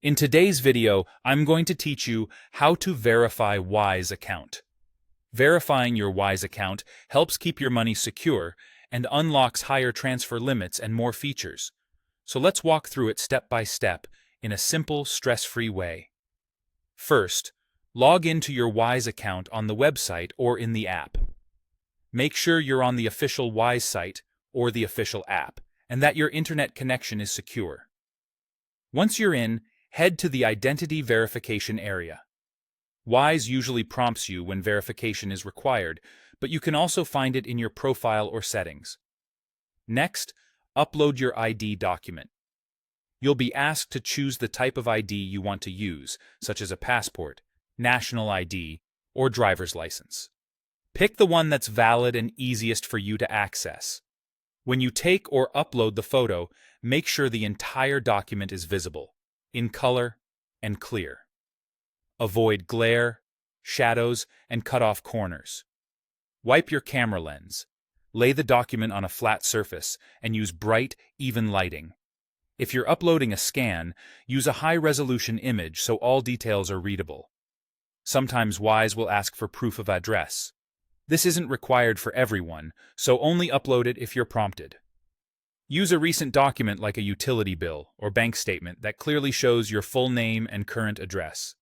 In today's video, I'm going to teach you how to verify Wise account. Verifying your Wise account helps keep your money secure and unlocks higher transfer limits and more features. So let's walk through it step by step in a simple, stress-free way. First, log into your Wise account on the website or in the app. Make sure you're on the official Wise site or the official app, and that your internet connection is secure. Once you're in, head to the Identity Verification area. Wise usually prompts you when verification is required, but you can also find it in your profile or settings. Next, upload your ID document. You'll be asked to choose the type of ID you want to use, such as a passport, national ID, or driver's license. Pick the one that's valid and easiest for you to access. When you take or upload the photo, make sure the entire document is visible, in color and clear. Avoid glare, shadows, and cut-off corners. Wipe your camera lens. Lay the document on a flat surface and use bright, even lighting. If you're uploading a scan, use a high-resolution image so all details are readable. Sometimes Wise will ask for proof of address. This isn't required for everyone, so only upload it if you're prompted. Use a recent document like a utility bill or bank statement that clearly shows your full name and current address.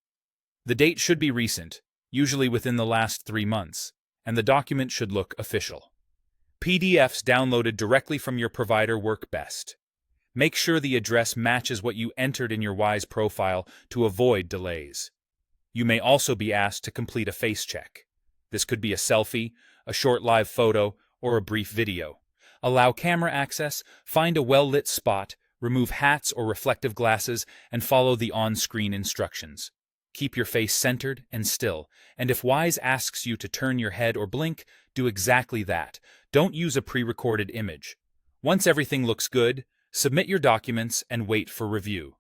The date should be recent, usually within the last 3 months, and the document should look official. PDFs downloaded directly from your provider work best. Make sure the address matches what you entered in your Wise profile to avoid delays. You may also be asked to complete a face check. This could be a selfie, a short live photo, or a brief video. Allow camera access, find a well-lit spot, remove hats or reflective glasses, and follow the on-screen instructions. Keep your face centered and still, and if Wise asks you to turn your head or blink, do exactly that. Don't use a pre-recorded image. Once everything looks good, submit your documents and wait for review.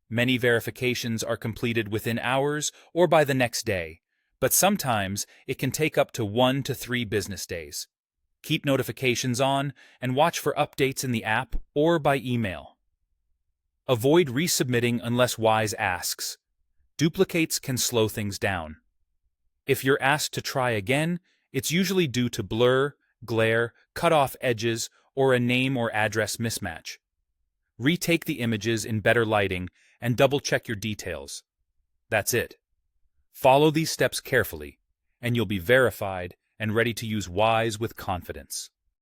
Many verifications are completed within hours or by the next day, but sometimes it can take up to 1 to 3 business days. Keep notifications on and watch for updates in the app or by email. Avoid resubmitting unless Wise asks. Duplicates can slow things down. If you're asked to try again, it's usually due to blur, glare, cut off edges, or a name or address mismatch. Retake the images in better lighting and double-check your details. That's it. Follow these steps carefully, and you'll be verified and ready to use Wise with confidence.